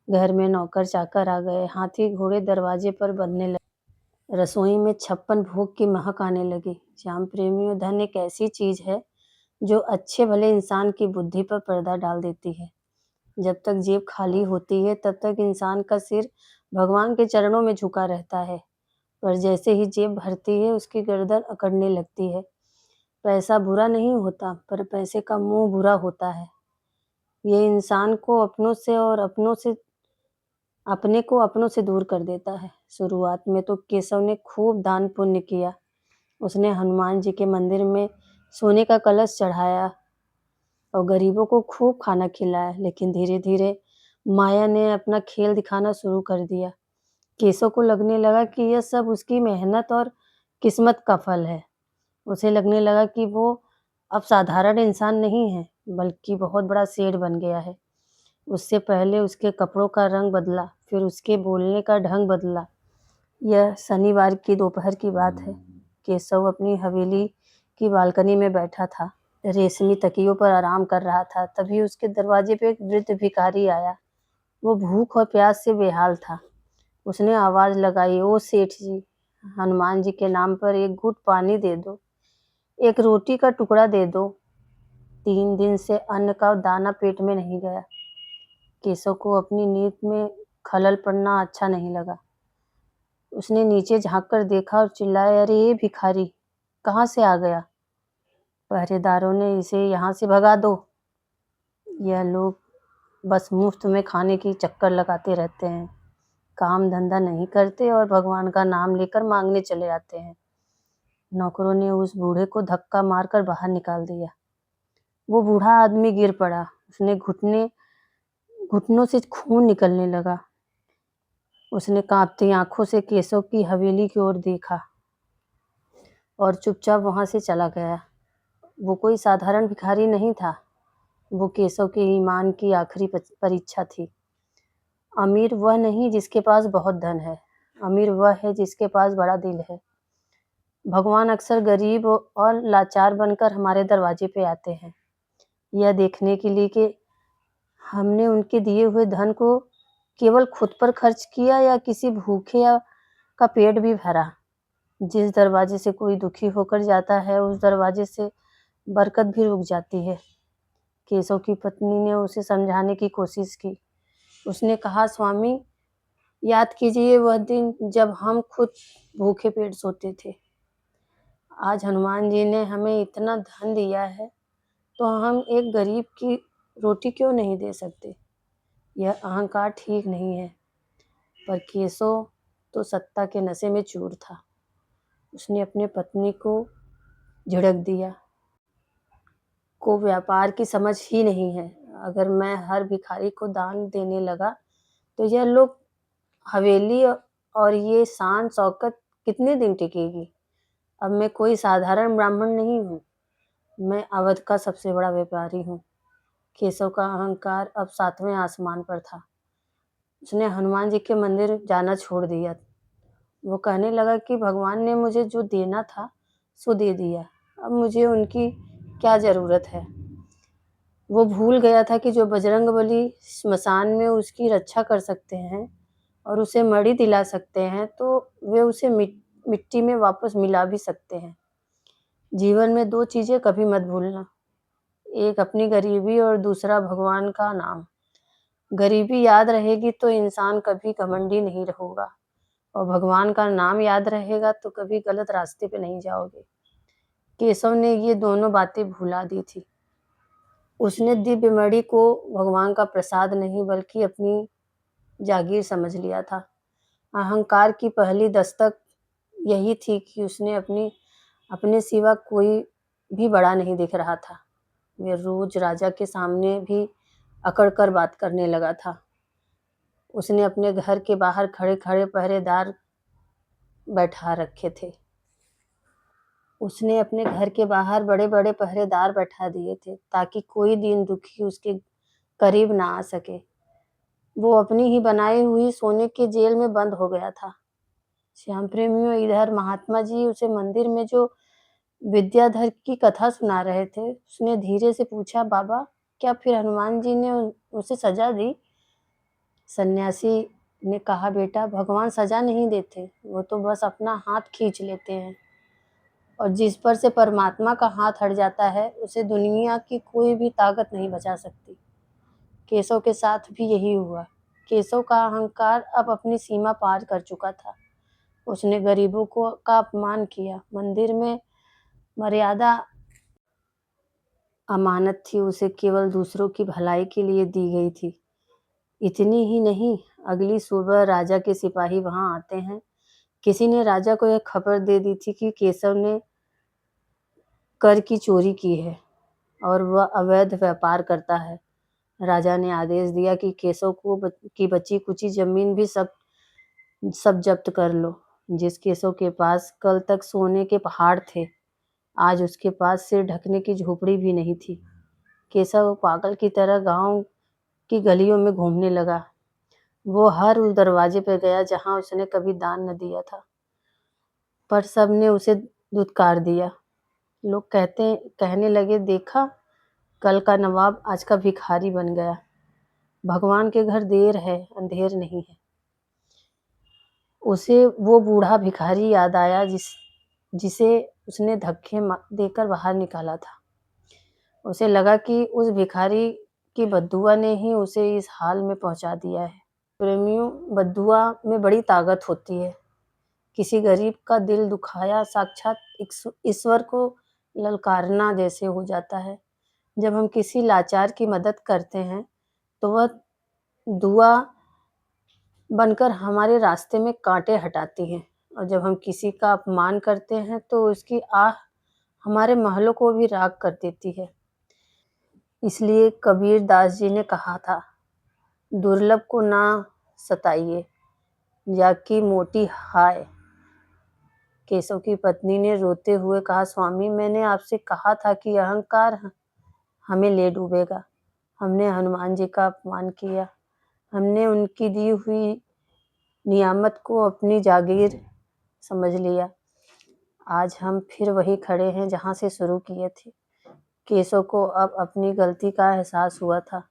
घर में नौकर चाकर आ गए, हाथी घोड़े दरवाजे पर बंधने लगे, रसोई में 56 भोग की महक आने लगी। श्याम प्रेमियों, धन एक ऐसी चीज है जो अच्छे भले इंसान की बुद्धि पर पर्दा डाल देती है। जब तक जेब खाली होती है तब तक इंसान का सिर भगवान के चरणों में झुका रहता है, पर जैसे ही जेब भरती है उसकी गर्दन अकड़ने लगती है। पैसा बुरा नहीं होता, पर पैसे का मोह बुरा होता है। ये इंसान को अपने को अपनों से दूर कर देता है। शुरुआत में तो केशव ने खूब दान पुण्य किया। उसने हनुमान जी के मंदिर में सोने का कलश चढ़ाया और गरीबों को खूब खाना खिलाया, लेकिन धीरे धीरे माया ने अपना खेल दिखाना शुरू कर दिया। केशव को लगने लगा कि यह सब उसकी मेहनत और किस्मत का फल है। उसे लगने लगा कि वो अब साधारण इंसान नहीं है, बल्कि बहुत बड़ा सेठ बन गया है। उससे पहले उसके कपड़ों का रंग बदला, फिर उसके बोलने का ढंग बदला। यह शनिवार की दोपहर की बात है। केशव अपनी हवेली की बालकनी में बैठा था, रेशमी तकियों पर आराम कर रहा था। तभी उसके दरवाजे पे एक वृद्ध भिखारी आया। वो भूख और प्यास से बेहाल था। उसने आवाज लगाई, ओ सेठ जी, हनुमान जी के नाम पर एक घूंट पानी दे दो, एक रोटी का टुकड़ा दे दो। 3 दिन से अन्न का दाना पेट में नहीं गया। केशव को अपनी नींद में खलल पड़ना अच्छा नहीं लगा। उसने नीचे झांक कर देखा और चिल्लाया, अरे ये भिखारी कहाँ से आ गया? पहरेदारों ने इसे यहाँ से भगा दो। यह लोग बस मुफ्त में खाने की चक्कर लगाते रहते हैं, काम धंधा नहीं करते और भगवान का नाम लेकर मांगने चले आते हैं। नौकरों ने उस बूढ़े को धक्का मारकर बाहर निकाल दिया। वो बूढ़ा आदमी गिर पड़ा। उसने घुटनों से खून निकलने लगा। उसने कांपती आंखों से केशव की हवेली की ओर देखा और चुपचाप वहां से चला गया। वो कोई साधारण भिखारी नहीं था, वो केशव के ईमान की आखिरी परीक्षा थी। अमीर वह नहीं जिसके पास बहुत धन है, अमीर वह है जिसके पास बड़ा दिल है। भगवान अक्सर गरीब और लाचार बनकर हमारे दरवाजे पे आते हैं, यह देखने के लिए कि हमने उनके दिए हुए धन को केवल खुद पर खर्च किया या किसी भूखे का पेट भी भरा। जिस दरवाजे से कोई दुखी होकर जाता है, उस दरवाजे से बरकत भी रुक जाती है। केशव की पत्नी ने उसे समझाने की कोशिश की। उसने कहा, स्वामी, याद कीजिए वह दिन जब हम खुद भूखे पेट सोते थे। आज हनुमान जी ने हमें इतना धन दिया है, तो हम एक गरीब की रोटी क्यों नहीं दे सकते? यह अहंकार ठीक नहीं है। पर केशव तो सत्ता के नशे में चूर था। उसने अपने पत्नी को झिड़क दिया, को व्यापार की समझ ही नहीं है। अगर मैं हर भिखारी को दान देने लगा तो यह लोग हवेली और ये शान शौकत कितने दिन टिकेगी? अब मैं कोई साधारण ब्राह्मण नहीं हूँ, मैं अवध का सबसे बड़ा व्यापारी हूँ। केशव का अहंकार अब 7वें आसमान पर था। उसने हनुमान जी के मंदिर जाना छोड़ दिया। वो कहने लगा कि भगवान ने मुझे जो देना था सो दे दिया, अब मुझे उनकी क्या ज़रूरत है। वो भूल गया था कि जो बजरंगबली स्मशान में उसकी रक्षा कर सकते हैं और उसे मणि दिला सकते हैं, तो वे उसे मिट्टी में वापस मिला भी सकते हैं। जीवन में 2 चीज़ें कभी मत भूलना, एक अपनी गरीबी और दूसरा भगवान का नाम। गरीबी याद रहेगी तो इंसान कभी घमंडी नहीं होगा, और भगवान का नाम याद रहेगा तो कभी गलत रास्ते पे नहीं जाओगे। केशव ने ये दोनों बातें भुला दी थी। उसने दिव्य मणि को भगवान का प्रसाद नहीं बल्कि अपनी जागीर समझ लिया था। अहंकार की पहली दस्तक यही थी कि उसने अपने सिवा कोई भी बड़ा नहीं दिख रहा था। वे रोज राजा के सामने भी अकड़ कर बात करने लगा था। उसने अपने घर के बाहर खड़े खड़े पहरेदार बैठा रखे थे। उसने अपने घर के बाहर बड़े बड़े पहरेदार बैठा दिए थे ताकि कोई दीन दुखी उसके करीब ना आ सके। वो अपनी ही बनाई हुई सोने के जेल में बंद हो गया था। श्याम प्रेमियों, इधर महात्मा जी उसे मंदिर में जो विद्याधर की कथा सुना रहे थे, उसने धीरे से पूछा, बाबा, क्या फिर हनुमान जी ने उसे सजा दी? सन्यासी ने कहा, बेटा, भगवान सजा नहीं देते, वो तो बस अपना हाथ खींच लेते हैं, और जिस पर से परमात्मा का हाथ हट जाता है, उसे दुनिया की कोई भी ताकत नहीं बचा सकती। केशव के साथ भी यही हुआ। केशव का अहंकार अब अपनी सीमा पार कर चुका था। उसने गरीबों का अपमान किया। मंदिर में मर्यादा अमानत थी, उसे केवल दूसरों की भलाई के लिए दी गई थी। इतनी ही नहीं, अगली सुबह राजा के सिपाही वहां आते हैं। किसी ने राजा को यह खबर दे दी थी कि केशव ने कर की चोरी की है और वह अवैध व्यापार करता है। राजा ने आदेश दिया कि केशव की बची कुची जमीन भी सब जब्त कर लो। जिस केशव के पास कल तक सोने के पहाड़ थे, आज उसके पास सिर ढकने की झोपड़ी भी नहीं थी। केशव पागल की तरह गांव की गलियों में घूमने लगा। वो हर उस दरवाजे पर गया जहां उसने कभी दान न दिया था, पर सब ने उसे दुत्कार दिया। लोग कहने लगे, देखा, कल का नवाब आज का भिखारी बन गया। भगवान के घर देर है, अंधेर नहीं है। उसे वो बूढ़ा भिखारी याद आया जिसे उसने धक्के देकर बाहर निकाला था। उसे लगा कि उस भिखारी की बद्दुआ ने ही उसे इस हाल में पहुंचा दिया है। प्रेमियों, बद्दुआ में बड़ी ताकत होती है। किसी गरीब का दिल दुखाया साक्षात ईश्वर को ललकारना जैसे हो जाता है। जब हम किसी लाचार की मदद करते हैं तो वह दुआ बनकर हमारे रास्ते में कांटे हटाती है, और जब हम किसी का अपमान करते हैं तो उसकी आह हमारे महलों को भी राख कर देती है। इसलिए कबीर दास जी ने कहा था, दुर्लभ को ना सताइए, जाकी मोटी हाय। केशव की पत्नी ने रोते हुए कहा, स्वामी, मैंने आपसे कहा था कि अहंकार हमें ले डूबेगा। हमने हनुमान जी का अपमान किया। हमने उनकी दी हुई नियामत को अपनी जागीर समझ लिया। आज हम फिर वहीं खड़े हैं जहां से शुरू किए थे। केशव को अब अपनी गलती का एहसास हुआ था।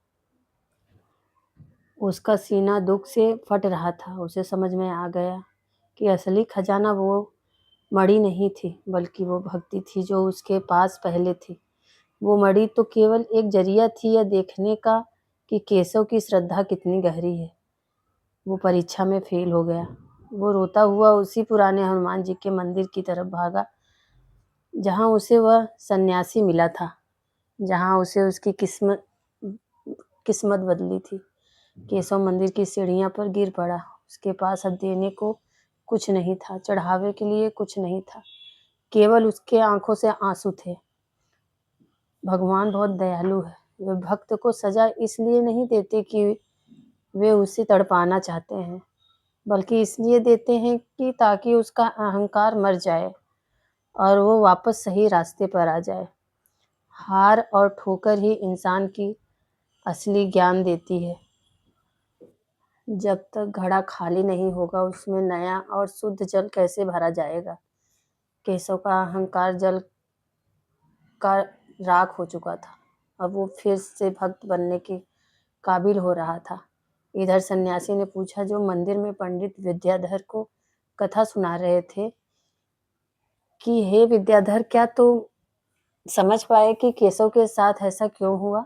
उसका सीना दुख से फट रहा था। उसे समझ में आ गया कि असली खजाना वो मणि नहीं थी, बल्कि वो भक्ति थी जो उसके पास पहले थी। वो मणि तो केवल एक जरिया थी यह देखने का कि केशव की श्रद्धा कितनी गहरी है। वो परीक्षा में फेल हो गया। वो रोता हुआ उसी पुराने हनुमान जी के मंदिर की तरफ भागा जहां उसे वह सन्यासी मिला था, जहां उसे उसकी किस्मत बदली थी। केशव मंदिर की सीढ़ियां पर गिर पड़ा। उसके पास अब देने को कुछ नहीं था, चढ़ावे के लिए कुछ नहीं था, केवल उसके आंखों से आंसू थे। भगवान बहुत दयालु है। वे भक्त को सजा इसलिए नहीं देते कि वे उसे तड़पाना चाहते हैं, बल्कि इसलिए देते हैं कि ताकि उसका अहंकार मर जाए और वो वापस सही रास्ते पर आ जाए। हार और ठोकर ही इंसान की असली ज्ञान देती है। जब तक घड़ा खाली नहीं होगा, उसमें नया और शुद्ध जल कैसे भरा जाएगा? केशव का अहंकार जल का राख हो चुका था। अब वो फिर से भक्त बनने के काबिल हो रहा था। इधर सन्यासी ने पूछा, जो मंदिर में पंडित विद्याधर को कथा सुना रहे थे, कि हे विद्याधर, क्या तुम समझ पाए कि केशव के साथ ऐसा क्यों हुआ?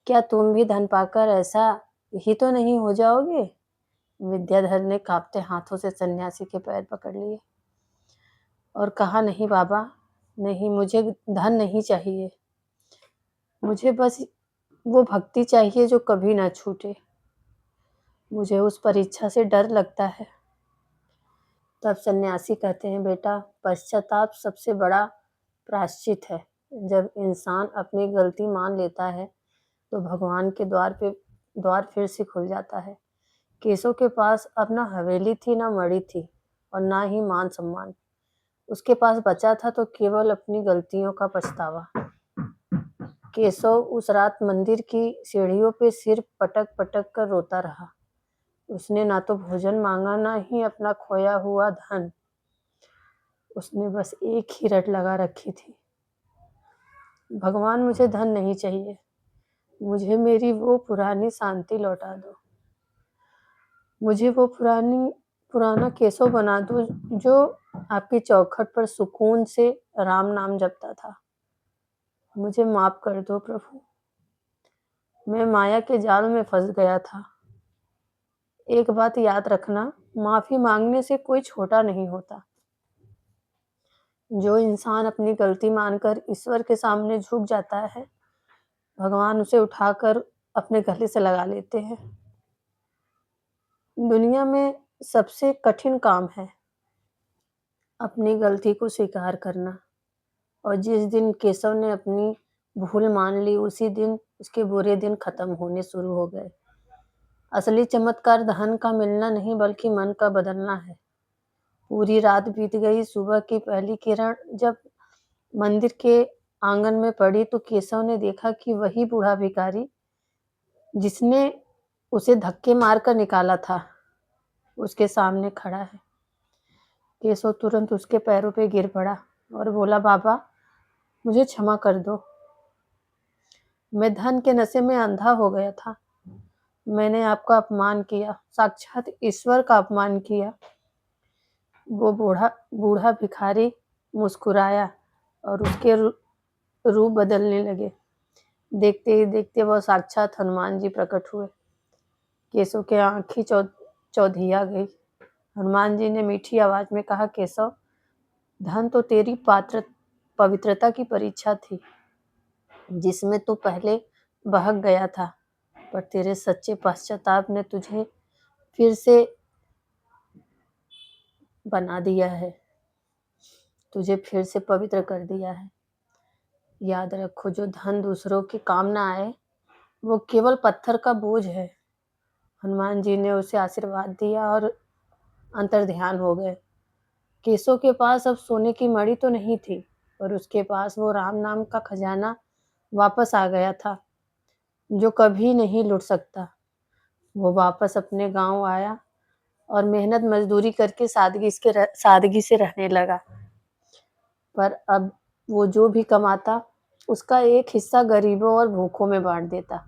क्या तुम भी धन पाकर ऐसा ही तो नहीं हो जाओगे? विद्याधर ने कांपते हाथों से सन्यासी के पैर पकड़ लिए और कहा, नहीं बाबा, नहीं, मुझे धन नहीं चाहिए। मुझे बस वो भक्ति चाहिए जो कभी ना छूटे। मुझे उस परीक्षा से डर लगता है। तब सन्यासी कहते हैं, बेटा, पश्चाताप सबसे बड़ा प्रायश्चित है। जब इंसान अपनी गलती मान लेता है तो भगवान के द्वार फिर से खुल जाता है। केशव के पास अब ना हवेली थी, ना मणि थी, और ना ही मान सम्मान। उसके पास बचा था तो केवल अपनी गलतियों का पछतावा। केशव उस रात मंदिर की सीढ़ियों पे सिर पटक-पटक कर रोता रहा। उसने ना तो भोजन माँगा, ना ही अपना खोया हुआ धन। उसने बस एक ही रट लगा रखी थी, भगवान मुझे धन नहीं चाहिए, मुझे मेरी वो पुरानी शांति लौटा दो। मुझे वो पुराना केशव बना दो जो आपकी चौखट पर सुकून से राम नाम जपता था। मुझे माफ कर दो प्रभु, मैं माया के जाल में फंस गया था। एक बात याद रखना, माफी मांगने से कोई छोटा नहीं होता। जो इंसान अपनी गलती मानकर ईश्वर के सामने झुक जाता है, भगवान उसे उठाकर अपने गले से लगा लेते हैं। दुनिया में सबसे कठिन काम है अपनी गलती को स्वीकार करना, और जिस दिन केशव ने अपनी भूल मान ली, उसी दिन उसके बुरे दिन खत्म होने शुरू हो गए। असली चमत्कार धन का मिलना नहीं, बल्कि मन का बदलना है। पूरी रात बीत गई। सुबह की पहली किरण जब मंदिर के आंगन में पड़ी तो केशव ने देखा कि वही बूढ़ा भिखारी जिसने उसे धक्के मारकर निकाला था, उसके सामने खड़ा है। केशव तुरंत उसके पैरों पे गिर पड़ा और बोला, बाबा मुझे क्षमा कर दो, मैं धन के नशे में अंधा हो गया था। मैंने आपका अपमान किया, साक्षात ईश्वर का अपमान किया। वो बूढ़ा भिखारी मुस्कुराया और उसके रूप बदलने लगे। देखते ही देखते वह साक्षात हनुमान जी प्रकट हुए। केशव के आंखें चौधिया गई। हनुमान जी ने मीठी आवाज में कहा, केशव, धन तो तेरी पवित्रता की परीक्षा थी, जिसमें तू पहले बहक गया था, पर तेरे सच्चे पश्चाताप ने तुझे फिर से बना दिया है, तुझे फिर से पवित्र कर दिया है। याद रखो, जो धन दूसरों के काम ना आए, वो केवल पत्थर का बोझ है। हनुमान जी ने उसे आशीर्वाद दिया और अंतर्ध्यान हो गए। केशव के पास अब सोने की मणि तो नहीं थी, पर उसके पास वो राम नाम का खजाना वापस आ गया था, जो कभी नहीं लुट सकता। वो वापस अपने गांव आया और मेहनत मजदूरी करके सादगी से रहने लगा। पर अब वो जो भी कमाता, उसका एक हिस्सा गरीबों और भूखों में बांट देता।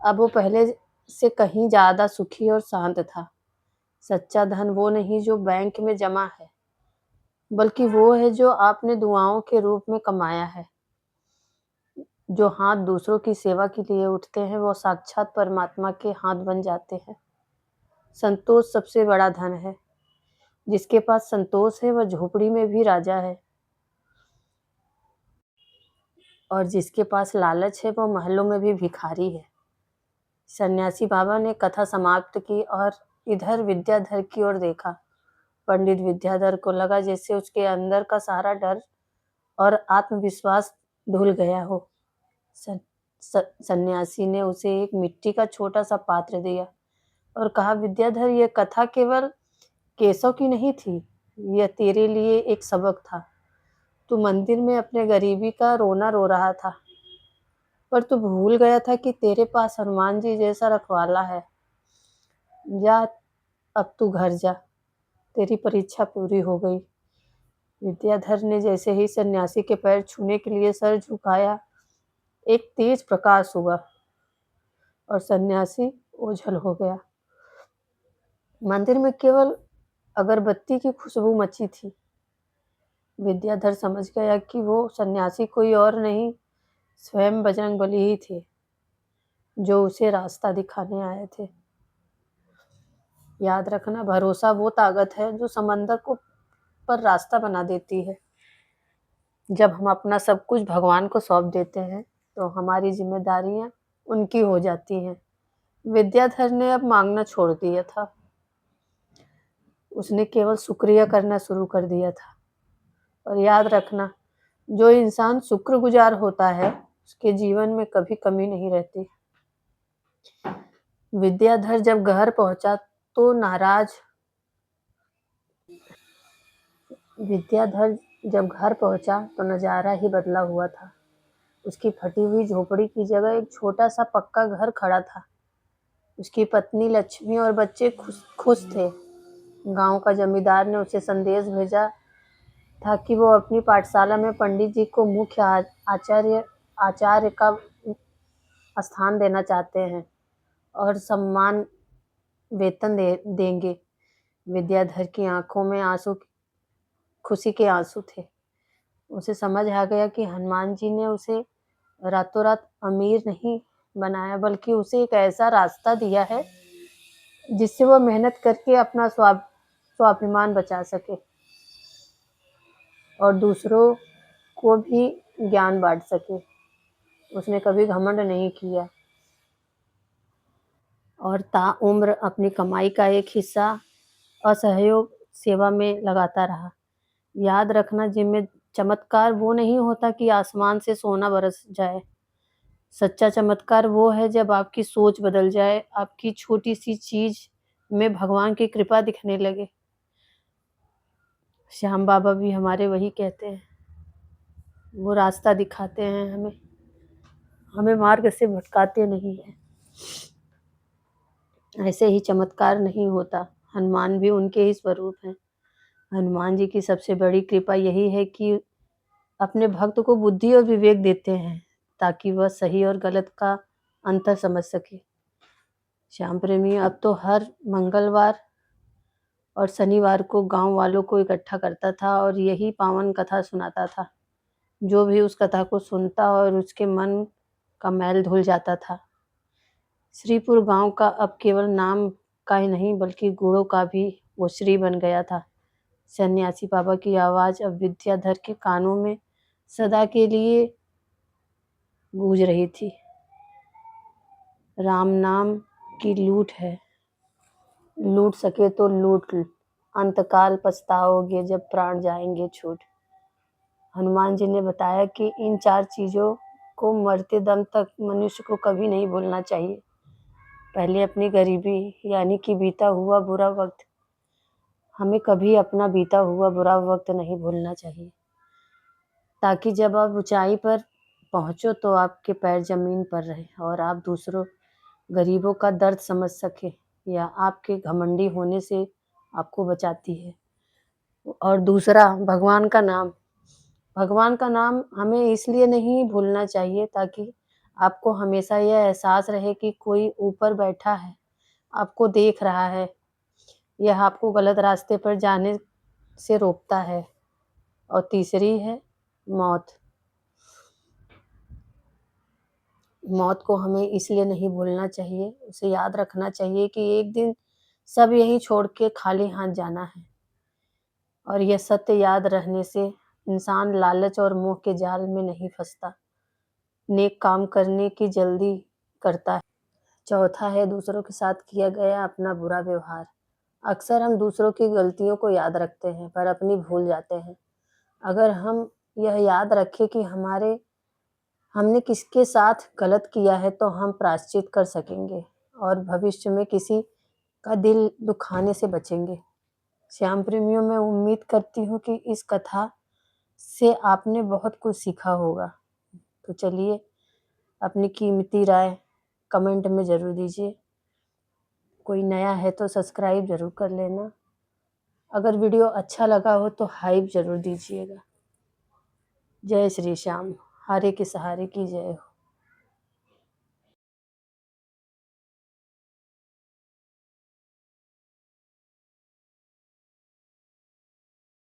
अब वो पहले से कहीं ज्यादा सुखी और शांत था। सच्चा धन वो नहीं जो बैंक में जमा है, बल्कि वो है जो आपने दुआओं के रूप में कमाया है। जो हाथ दूसरों की सेवा के लिए उठते हैं, वो साक्षात परमात्मा के हाथ बन जाते हैं। संतोष सबसे बड़ा धन है। जिसके पास संतोष है, वह झोपड़ी में भी राजा है, और जिसके पास लालच है, वह महलों में भी भिखारी है। सन्यासी बाबा ने कथा समाप्त की और इधर विद्याधर की ओर देखा। पंडित विद्याधर को लगा जैसे उसके अंदर का सारा डर और आत्मविश्वास धुल गया हो। सन्यासी ने उसे एक मिट्टी का छोटा सा पात्र दिया और कहा, विद्याधर, यह कथा केवल केशव की नहीं थी, यह तेरे लिए एक सबक था। तू मंदिर में अपने गरीबी का रोना रो रहा था, पर तू भूल गया था कि तेरे पास हनुमान जी जैसा रखवाला है। जा, अब तू घर जा, तेरी परीक्षा पूरी हो गई। विद्याधर ने जैसे ही सन्यासी के पैर छूने के लिए सर झुकाया, एक तेज प्रकाश हुआ और सन्यासी ओझल हो गया। मंदिर में केवल अगरबत्ती की खुशबू मची थी। विद्याधर समझ गया कि वो सन्यासी कोई और नहीं, स्वयं बजरंगबली ही थे, जो उसे रास्ता दिखाने आए थे। याद रखना, भरोसा वो ताकत है जो समंदर को पर रास्ता बना देती है। जब हम अपना सब कुछ भगवान को सौंप देते हैं, तो हमारी जिम्मेदारियां उनकी हो जाती हैं। विद्याधर ने अब मांगना छोड़ दिया था। उसने केवल शुक्रिया करना शुरू कर दिया था। और याद रखना, जो इंसान शुक्रगुजार होता है, उसके जीवन में कभी कमी नहीं रहती। विद्याधर जब घर पहुंचा तो नजारा ही बदला हुआ था। उसकी फटी हुई झोपड़ी की जगह एक छोटा सा पक्का घर खड़ा था। उसकी पत्नी लक्ष्मी और बच्चे खुश थे। गांव का जमींदार ने उसे संदेश भेजा था कि वो अपनी पाठशाला में पंडित जी को मुख्य आचार्य का स्थान देना चाहते हैं और सम्मान वेतन देंगे। विद्याधर की आंखों में खुशी के आंसू थे। उसे समझ आ गया कि हनुमान जी ने उसे रातों रात अमीर नहीं बनाया, बल्कि उसे एक ऐसा रास्ता दिया है जिससे वह मेहनत करके अपना स्वाभिमान बचा सके और दूसरों को भी ज्ञान बांट सके। उसने कभी घमंड नहीं किया और ताउम्र अपनी कमाई का एक हिस्सा असहयोग सेवा में लगाता रहा। याद रखना, चमत्कार वो नहीं होता कि आसमान से सोना बरस जाए। सच्चा चमत्कार वो है जब आपकी सोच बदल जाए, आपकी छोटी सी चीज में भगवान की कृपा दिखने लगे। श्याम बाबा भी हमारे वही कहते हैं। वो रास्ता दिखाते हैं हमें मार्ग से भटकाते नहीं है। ऐसे ही चमत्कार नहीं होता। हनुमान भी उनके ही स्वरूप हैं। हनुमान जी की सबसे बड़ी कृपा यही है कि अपने भक्त को बुद्धि और विवेक देते हैं ताकि वह सही और गलत का अंतर समझ सके। श्याम प्रेमी अब तो हर मंगलवार और शनिवार को गांव वालों को इकट्ठा करता था और यही पावन कथा सुनाता था। जो भी उस कथा को सुनता और उसके मन का मैल धुल जाता था। श्रीपुर गांव का अब केवल नाम का ही नहीं बल्कि गुणों का भी वो श्री बन गया था। सन्यासी बाबा की आवाज अब विद्याधर के कानों में सदा के लिए गूंज रही थी। राम नाम की लूट है, लूट सके तो लूट, अंतकाल पछताओगे जब प्राण जाएंगे छूट। हनुमान जी ने बताया कि इन 4 चीजों को मरते दम तक मनुष्य को कभी नहीं भूलना चाहिए। पहले अपनी गरीबी, यानी कि बीता हुआ बुरा वक्त। हमें कभी अपना बीता हुआ बुरा वक्त नहीं भूलना चाहिए, ताकि जब आप ऊंचाई पर पहुंचो तो आपके पैर जमीन पर रहे और आप दूसरों गरीबों का दर्द समझ सके, या आपके घमंडी होने से आपको बचाती है। और दूसरा, भगवान का नाम हमें इसलिए नहीं भूलना चाहिए ताकि आपको हमेशा यह एहसास रहे कि कोई ऊपर बैठा है, आपको देख रहा है, यह आपको गलत रास्ते पर जाने से रोकता है। और तीसरी है मौत को हमें इसलिए नहीं भूलना चाहिए, उसे याद रखना चाहिए कि एक दिन सब यही छोड़ के खाली हाथ जाना है। और यह सत्य याद रहने से इंसान लालच और मोह के जाल में नहीं फंसता, नेक काम करने की जल्दी करता है। चौथा है दूसरों के साथ किया गया अपना बुरा व्यवहार। अक्सर हम दूसरों की गलतियों को याद रखते हैं पर अपनी भूल जाते हैं। अगर हम यह याद रखें कि हमने किसके साथ गलत किया है तो हम प्रायश्चित कर सकेंगे और भविष्य में किसी का दिल दुखाने से बचेंगे। श्याम प्रेमियों, मैं उम्मीद करती हूँ कि इस कथा से आपने बहुत कुछ सीखा होगा। तो चलिए, अपनी कीमती राय कमेंट में ज़रूर दीजिए। कोई नया है तो सब्सक्राइब ज़रूर कर लेना। अगर वीडियो अच्छा लगा हो तो हाइप ज़रूर दीजिएगा। जय श्री श्याम, हारे के सहारे की जय हो।